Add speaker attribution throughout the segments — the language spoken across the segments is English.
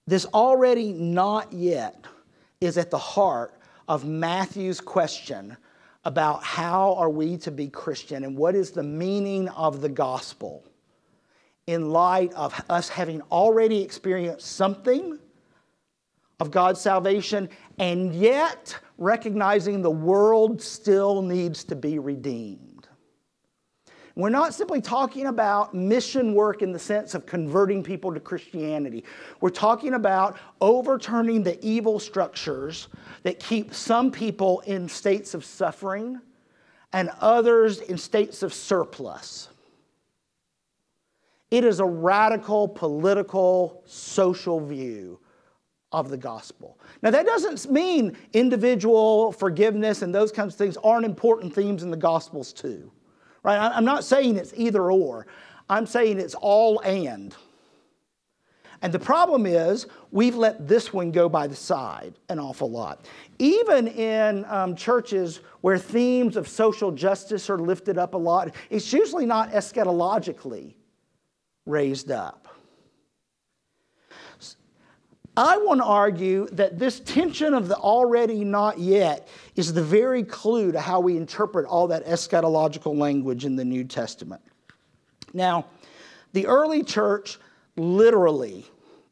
Speaker 1: This already not yet is at the heart of Matthew's question about how are we to be Christian and what is the meaning of the gospel in light of us having already experienced something of God's salvation and yet recognizing the world still needs to be redeemed. We're not simply talking about mission work in the sense of converting people to Christianity. We're talking about overturning the evil structures that keep some people in states of suffering and others in states of surplus. It is a radical political, social view of the gospel. Now, that doesn't mean individual forgiveness and those kinds of things aren't important themes in the gospels too. Right? I'm not saying it's either or. I'm saying it's all and. And the problem is we've let this one go by the side an awful lot. Even in churches where themes of social justice are lifted up a lot, it's usually not eschatologically raised up. I want to argue that this tension of the already not yet is the very clue to how we interpret all that eschatological language in the New Testament. Now, the early church literally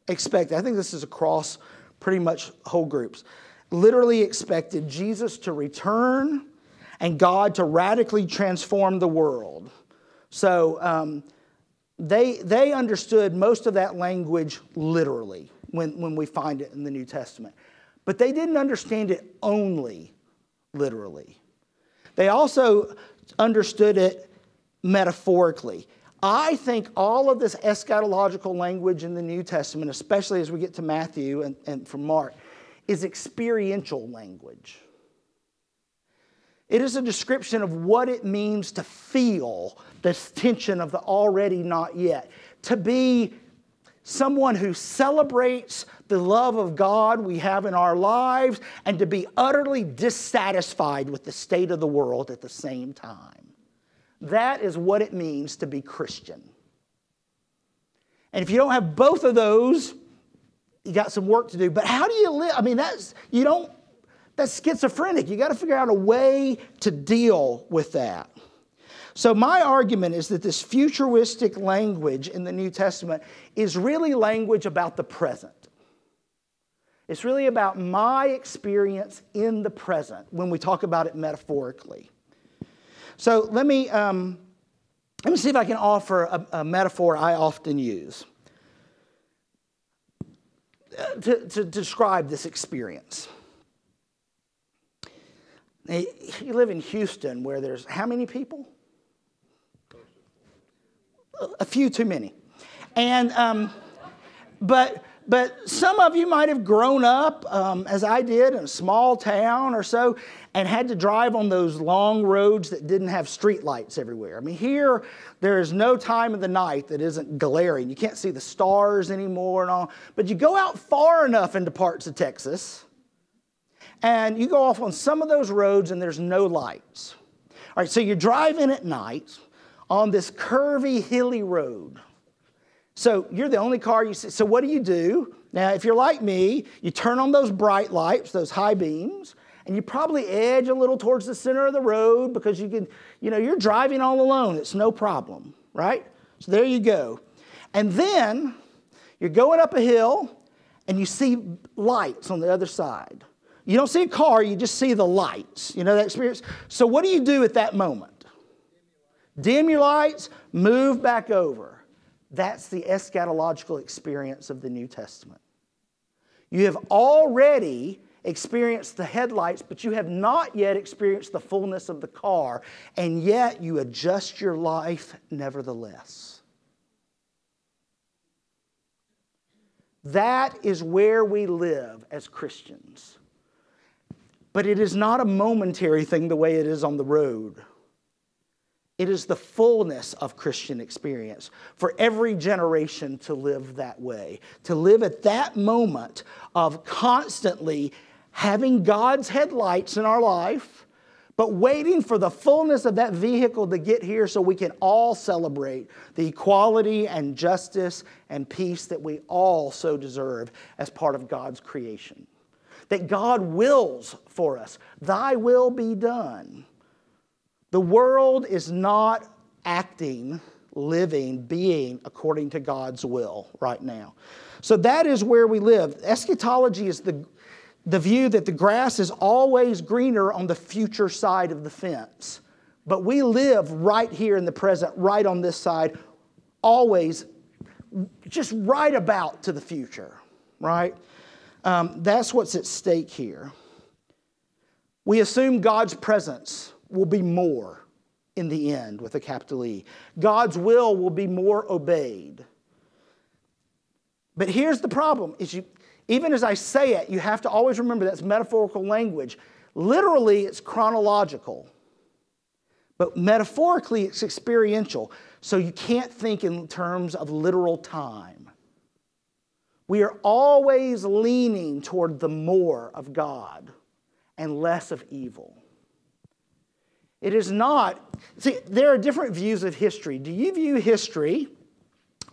Speaker 1: expected, I think this is across pretty much whole groups, literally expected Jesus to return and God to radically transform the world. So they understood most of that language literally. When we find it in the New Testament. But they didn't understand it only literally. They also understood it metaphorically. I think all of this eschatological language in the New Testament, especially as we get to Matthew and from Mark, is experiential language. It is a description of what it means to feel this tension of the already not yet. To be someone who celebrates the love of God we have in our lives and to be utterly dissatisfied with the state of the world at the same time. That is what it means to be Christian. And if you don't have both of those, you got some work to do. But how do you live? I mean, that's schizophrenic. You got to figure out a way to deal with that. So my argument is that this futuristic language in the New Testament is really language about the present. It's really about my experience in the present when we talk about it metaphorically. So let me see if I can offer a metaphor I often use to describe this experience. Now, you live in Houston where there's how many people? A few too many. And but some of you might have grown up, as I did, in a small town or so, and had to drive on those long roads that didn't have street lights everywhere. I mean, here, there is no time of the night that isn't glaring. You can't see the stars anymore and all. But you go out far enough into parts of Texas, and you go off on some of those roads, and there's no lights. All right, so you're driving at night on this curvy, hilly road. So you're the only car you see. So what do? Now, if you're like me, you turn on those bright lights, those high beams, and you probably edge a little towards the center of the road because you're driving all alone. It's no problem, right? So there you go. And then you're going up a hill, and you see lights on the other side. You don't see a car, you just see the lights. You know that experience? So what do you do at that moment? Dim your lights, move back over. That's the eschatological experience of the New Testament. You have already experienced the headlights, but you have not yet experienced the fullness of the car, and yet you adjust your life nevertheless. That is where we live as Christians. But it is not a momentary thing the way it is on the road. It is the fullness of Christian experience for every generation to live that way, to live at that moment of constantly having God's headlights in our life, but waiting for the fullness of that vehicle to get here so we can all celebrate the equality and justice and peace that we all so deserve as part of God's creation. That God wills for us. Thy will be done. The world is not acting, living, being according to God's will right now. So that is where we live. Eschatology is the view that the grass is always greener on the future side of the fence. But we live right here in the present, right on this side, always just right about to the future, right? That's what's at stake here. We assume God's presence will be more in the end with a capital E. God's will be more obeyed. But here's the problem, even as I say it, you have to always remember that's metaphorical language. Literally, it's chronological. But metaphorically, it's experiential. So you can't think in terms of literal time. We are always leaning toward the more of God and less of evil. It is not... See, there are different views of history. Do you view history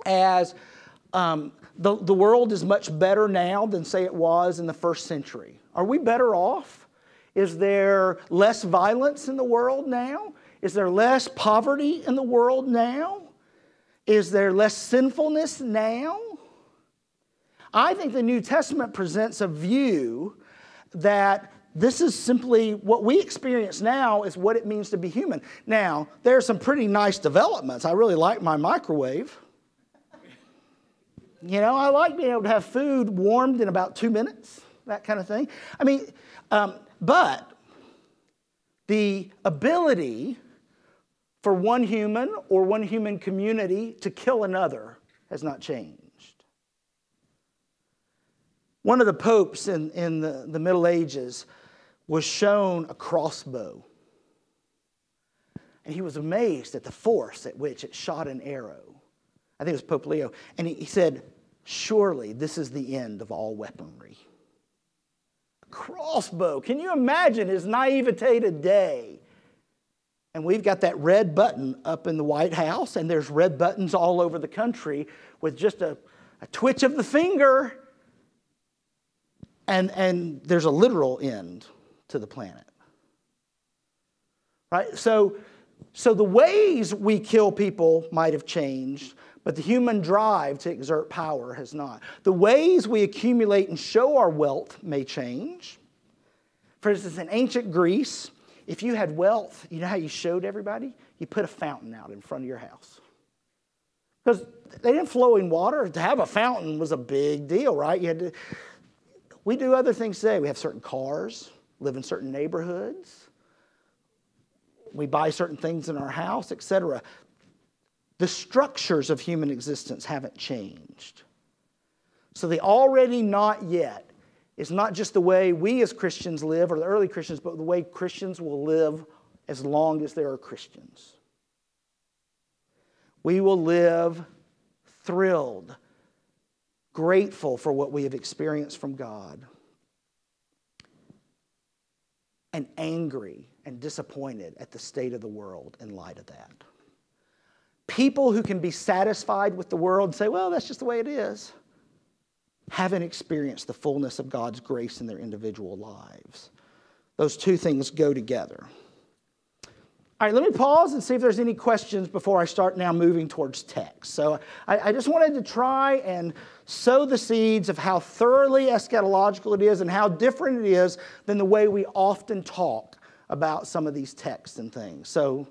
Speaker 1: as... The world is much better now than, say, it was in the first century? Are we better off? Is there less violence in the world now? Is there less poverty in the world now? Is there less sinfulness now? I think the New Testament presents a view that this is simply what we experience now is what it means to be human. Now, there are some pretty nice developments. I really like my microwave. You know, I like being able to have food warmed in about 2 minutes, that kind of thing. I mean, but the ability for one human or one human community to kill another has not changed. One of the popes in the Middle Ages was shown a crossbow. And he was amazed at the force at which it shot an arrow. I think it was Pope Leo. And he said, surely this is the end of all weaponry. A crossbow. Can you imagine his naivete today? And we've got that red button up in the White House, and there's red buttons all over the country with just a twitch of the finger. And there's a literal end to the planet. Right? So the ways we kill people might have changed, but the human drive to exert power has not. The ways we accumulate and show our wealth may change. For instance, in ancient Greece, if you had wealth, you know how you showed everybody? You put a fountain out in front of your house. Because they didn't flow in water. To have a fountain was a big deal, right? We do other things today. We have certain cars, live in certain neighborhoods. We buy certain things in our house, etc. The structures of human existence haven't changed. So the already not yet is not just the way we as Christians live, or the early Christians, but the way Christians will live as long as there are Christians. We will live thrilled, grateful for what we have experienced from God, and angry and disappointed at the state of the world in light of that. People who can be satisfied with the world and say, well, that's just the way it is, haven't experienced the fullness of God's grace in their individual lives. Those two things go together. All right, let me pause and see if there's any questions before I start now moving towards text. So I just wanted to try and sow the seeds of how thoroughly eschatological it is and how different it is than the way we often talk about some of these texts and things. So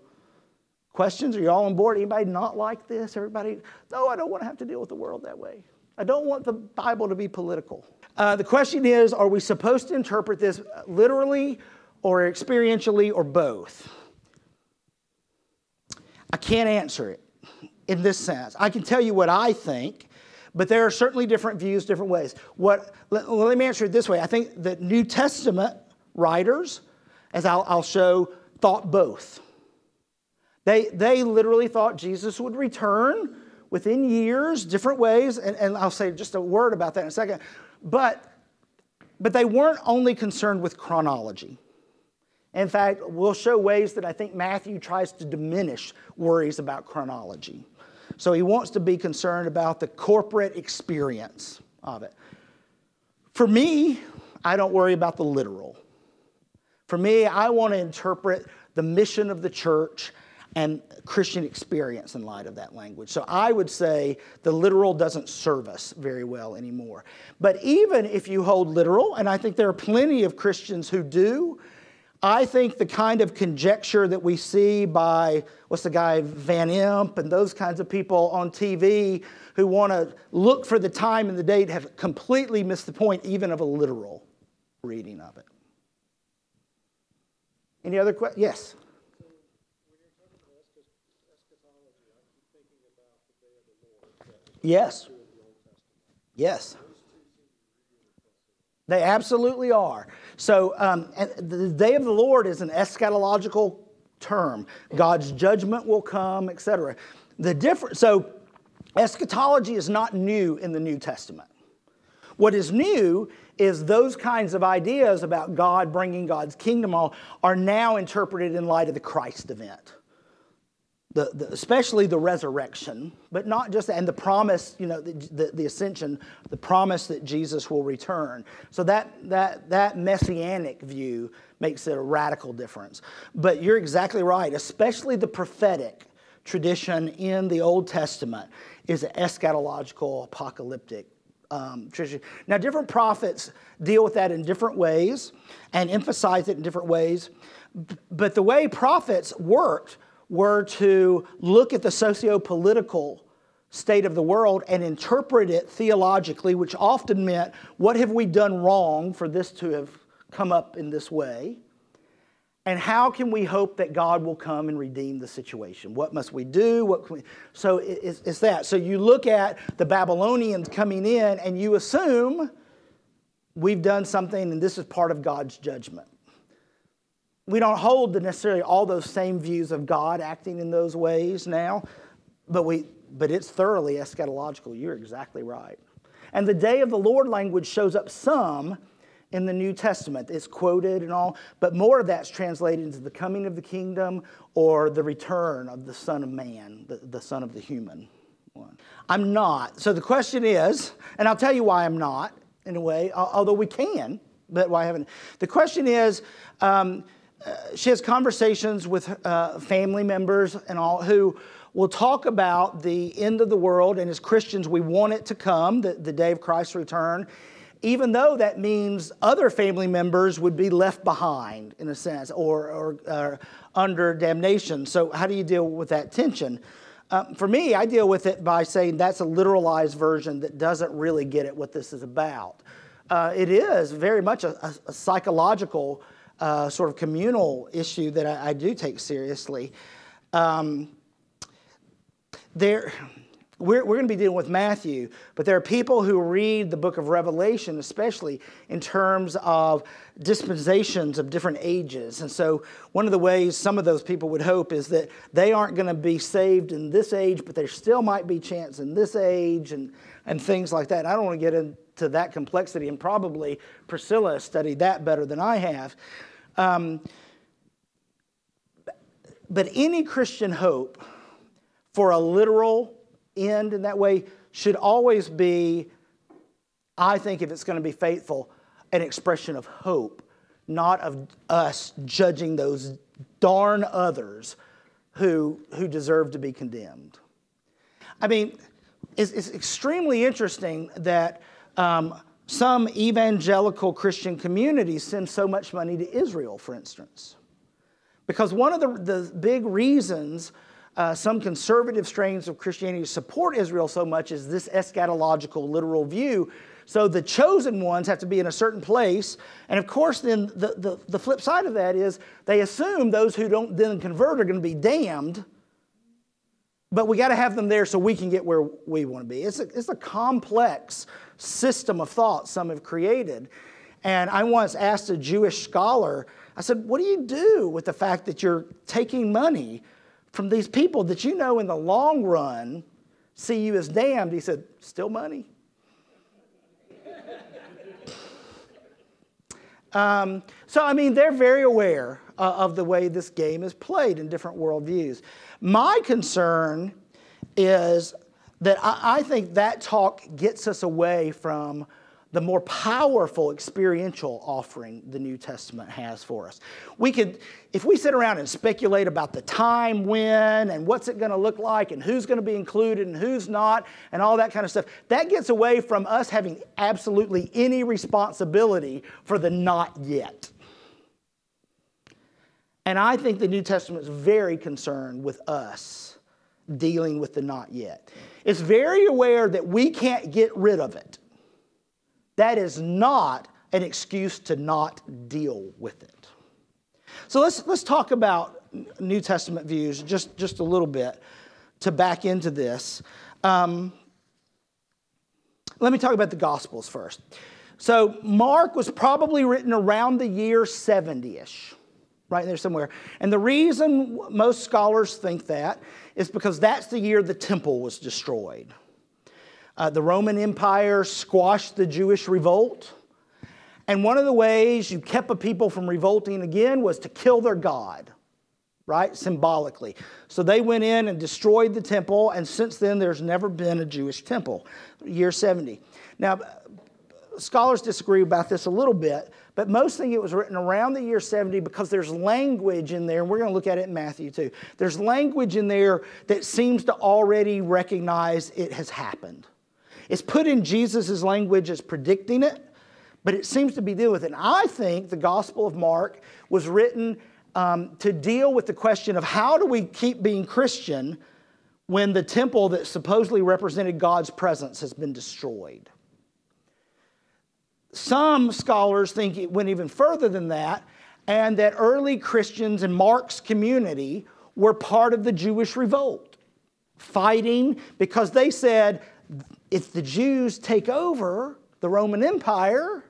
Speaker 1: questions? Are you all on board? Anybody not like this? Everybody? No, I don't want to have to deal with the world that way. I don't want the Bible to be political. The question is, are we supposed to interpret this literally or experientially or both? I can't answer it in this sense. I can tell you what I think, but there are certainly different views, different ways. Let me answer it this way. I think the New Testament writers, as I'll show, thought both. They literally thought Jesus would return within years, different ways, and I'll say just a word about that in a second. But they weren't only concerned with chronology. In fact, we'll show ways that I think Matthew tries to diminish worries about chronology. So he wants to be concerned about the corporate experience of it. For me, I don't worry about the literal. For me, I want to interpret the mission of the church and Christian experience in light of that language. So I would say the literal doesn't serve us very well anymore. But even if you hold literal, and I think there are plenty of Christians who do, I think the kind of conjecture that we see by, what's the guy, Van Imp and those kinds of people on TV who want to look for the time and the date have completely missed the point even of a literal reading of it. Any other questions? Yes?
Speaker 2: So when you're talking about eschatology, I keep thinking about the day of the Lord.
Speaker 1: Yes.
Speaker 2: The Old Testament.
Speaker 1: Yes. They absolutely are. So the day of the Lord is an eschatological term. God's judgment will come, etc. So eschatology is not new in the New Testament. What is new is those kinds of ideas about God bringing God's kingdom are now interpreted in light of the Christ event. Especially the resurrection, but not just, and the promise, the ascension, the promise that Jesus will return. So that messianic view makes it a radical difference. But you're exactly right, especially the prophetic tradition in the Old Testament is an eschatological, apocalyptic tradition. Now, different prophets deal with that in different ways and emphasize it in different ways. But the way prophets worked were to look at the socio-political state of the world and interpret it theologically, which often meant, what have we done wrong for this to have come up in this way? And how can we hope that God will come and redeem the situation? What must we do? So it's that. So you look at the Babylonians coming in and you assume we've done something and this is part of God's judgment. We don't hold necessarily all those same views of God acting in those ways now, but it's thoroughly eschatological. You're exactly right. And the day of the Lord language shows up some in the New Testament. It's quoted and all, but more of that's translated into the coming of the kingdom or the return of the Son of Man, the Son of the human one. I'm not. So the question is, and I'll tell you why I'm not, in a way, although we can, but why I haven't. The question is, she has conversations with family members and all who will talk about the end of the world, and as Christians we want it to come, the day of Christ's return, even though that means other family members would be left behind in a sense or under damnation. So how do you deal with that tension? For me, I deal with it by saying that's a literalized version that doesn't really get at what this is about. It is very much a psychological sort of communal issue that I do take seriously. We're going to be dealing with Matthew, but there are people who read the book of Revelation, especially in terms of dispensations of different ages. And so one of the ways some of those people would hope is that they aren't going to be saved in this age, but there still might be chance in this age and things like that. I don't want to get into that complexity, and probably Priscilla studied that better than I have. But any Christian hope for a literal end in that way should always be, I think, if it's going to be faithful, an expression of hope, not of us judging those darn others who deserve to be condemned. I mean, it's extremely interesting that some evangelical Christian communities send so much money to Israel, for instance. Because one of the big reasons some conservative strains of Christianity support Israel so much is this eschatological, literal view. So the chosen ones have to be in a certain place. And of course, then the flip side of that is they assume those who don't then convert are going to be damned. But we got to have them there so we can get where we want to be. It's a complex system of thought some have created. And I once asked a Jewish scholar, I said, what do you do with the fact that you're taking money from these people that you know in the long run see you as damned? He said, So, I mean, they're very aware of the way this game is played in different worldviews. My concern is that I think that talk gets us away from the more powerful experiential offering the New Testament has for us. We could, if we sit around and speculate about the time when and what's it going to look like and who's going to be included and who's not and all that kind of stuff, that gets away from us having absolutely any responsibility for the not yet. And I think the New Testament is very concerned with us dealing with the not yet. It's very aware that we can't get rid of it. That is not an excuse to not deal with it. So let's talk about New Testament views just a little bit to back into this. Let me talk about the Gospels first. So Mark was probably written around the year 70-ish, right in there somewhere. And the reason most scholars think that is because that's the year the temple was destroyed. The Roman Empire squashed the Jewish revolt. And one of the ways you kept a people from revolting again was to kill their God, right? Symbolically. So they went in and destroyed the temple, and since then there's never been a Jewish temple, year 70. Now, scholars disagree about this a little bit, but most think it was written around the year 70 because there's language in there, and we're going to look at it in Matthew too. There's language in there that seems to already recognize it has happened. It's put in Jesus' language as predicting it, but it seems to be dealing with it. And I think the Gospel of Mark was written to deal with the question of how do we keep being Christian when the temple that supposedly represented God's presence has been destroyed. Some scholars think it went even further than that, and that early Christians in Mark's community were part of the Jewish revolt, fighting because they said, if the Jews take over the Roman Empire,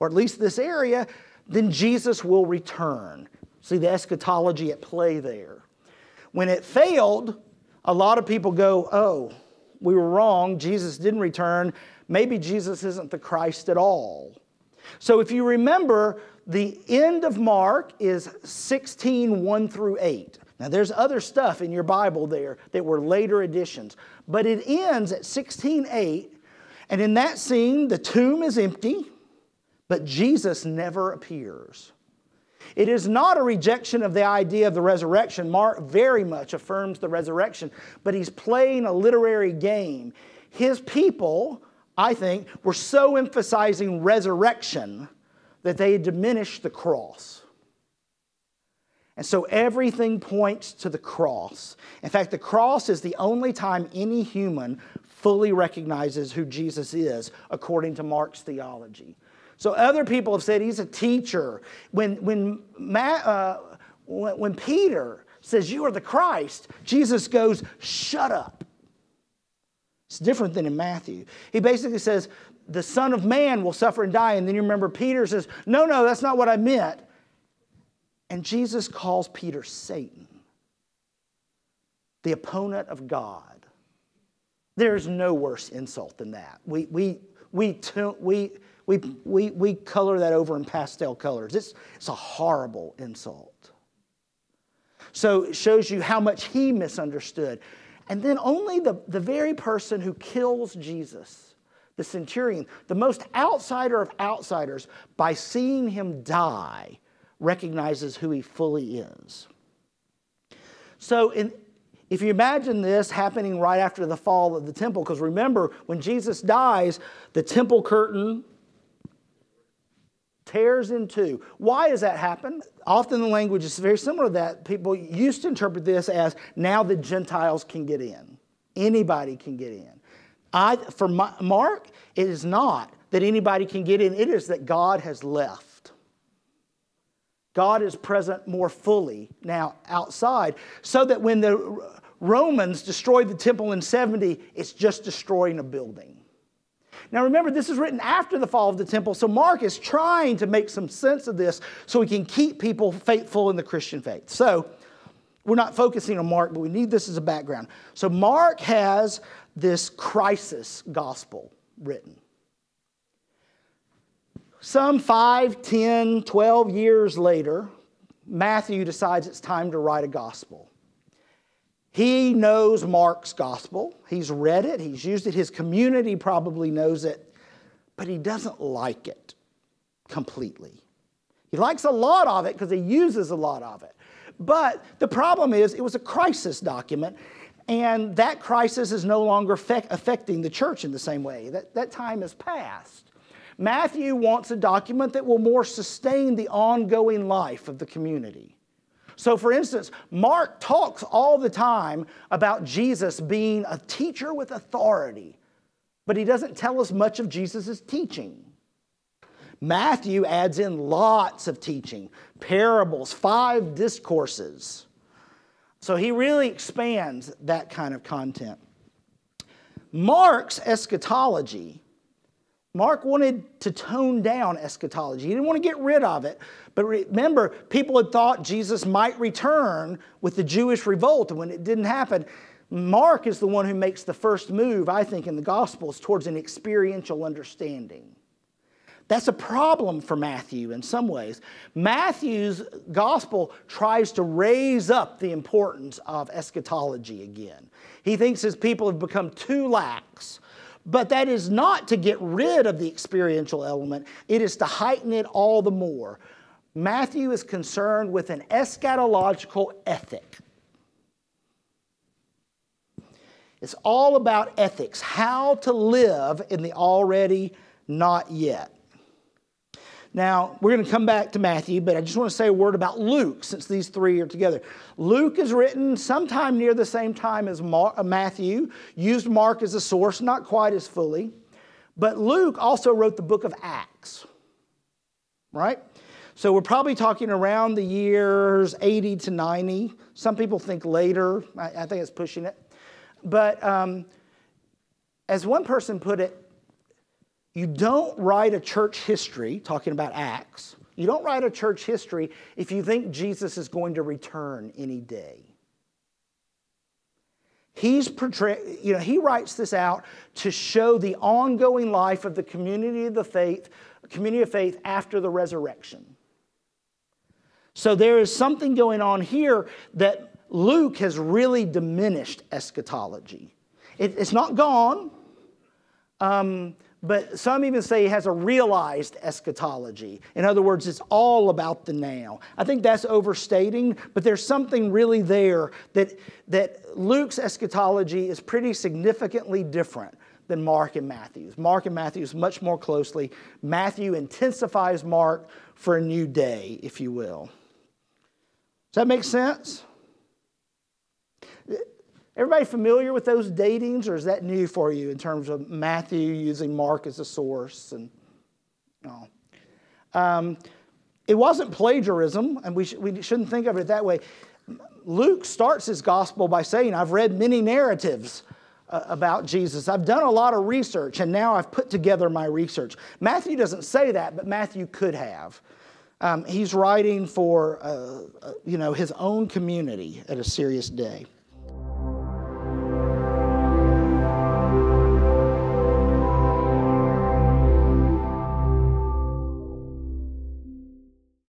Speaker 1: or at least this area, then Jesus will return. See the eschatology at play there. When it failed, a lot of people go, oh, we were wrong. Jesus didn't return. Maybe Jesus isn't the Christ at all. So if you remember, the end of Mark is 16:1 through 8. Now, there's other stuff in your Bible there that were later additions. But it ends at 16:8. And in that scene, the tomb is empty, but Jesus never appears. It is not a rejection of the idea of the resurrection. Mark very much affirms the resurrection, but he's playing a literary game. His people, I think, were so emphasizing resurrection that they had diminished the cross. And so everything points to the cross. In fact, the cross is the only time any human fully recognizes who Jesus is, according to Mark's theology. So other people have said he's a teacher. When Peter says, you are the Christ, Jesus goes, shut up. It's different than in Matthew. He basically says, the Son of Man will suffer and die. And then you remember Peter says, no, that's not what I meant. And Jesus calls Peter Satan, the opponent of God. There's no worse insult than that. We color that over in pastel colors. It's a horrible insult. So it shows you how much he misunderstood. And then only the very person who kills Jesus, the centurion, the most outsider of outsiders, by seeing him die, recognizes who he fully is. So if you imagine this happening right after the fall of the temple, because remember, when Jesus dies, the temple curtain tears in two. Why does that happen? Often the language is very similar to that. People used to interpret this as now the Gentiles can get in. Anybody can get in. For Mark, it is not that anybody can get in. It is that God has left. God is present more fully now outside, so that when the Romans destroyed the temple in 70, it's just destroying a building. Now remember, this is written after the fall of the temple, so Mark is trying to make some sense of this so he can keep people faithful in the Christian faith. So we're not focusing on Mark, but we need this as a background. So Mark has this crisis gospel written. Some 5, 10, 12 years later, Matthew decides it's time to write a gospel. He knows Mark's gospel. He's read it. He's used it. His community probably knows it. But he doesn't like it completely. He likes a lot of it because he uses a lot of it. But the problem is it was a crisis document, and that crisis is no longer affecting the church in the same way. That time has passed. Matthew wants a document that will more sustain the ongoing life of the community. So, for instance, Mark talks all the time about Jesus being a teacher with authority, but he doesn't tell us much of Jesus' teaching. Matthew adds in lots of teaching, parables, 5 discourses. So he really expands that kind of content. Mark's eschatology, Mark wanted to tone down eschatology. He didn't want to get rid of it. But remember, people had thought Jesus might return with the Jewish revolt, and when it didn't happen, Mark is the one who makes the first move, I think, in the Gospels towards an experiential understanding. That's a problem for Matthew in some ways. Matthew's gospel tries to raise up the importance of eschatology again. He thinks his people have become too lax. But that is not to get rid of the experiential element. It is to heighten it all the more. Matthew is concerned with an eschatological ethic. It's all about ethics, how to live in the already not yet. Now, we're going to come back to Matthew, but I just want to say a word about Luke, since these three are together. Luke is written sometime near the same time as Matthew, used Mark as a source, not quite as fully. But Luke also wrote the book of Acts, right? So we're probably talking around the years 80 to 90. Some people think later. I think it's pushing it. But as one person put it, you don't write a church history, talking about Acts, you don't write a church history if you think Jesus is going to return any day. He writes this out to show the ongoing life of the community of faith after the resurrection. So there is something going on here that Luke has really diminished eschatology. It's not gone. But some even say he has a realized eschatology. In other words, it's all about the now. I think that's overstating, but there's something really there that Luke's eschatology is pretty significantly different than Mark and Matthew's. Mark and Matthew's much more closely. Matthew intensifies Mark for a new day, if you will. Does that make sense? Everybody familiar with those datings, or is that new for you in terms of Matthew using Mark as a source? It wasn't plagiarism, and we shouldn't think of it that way. Luke starts his gospel by saying, I've read many narratives about Jesus. I've done a lot of research, and now I've put together my research. Matthew doesn't say that, but Matthew could have. He's writing for his own community at a serious day.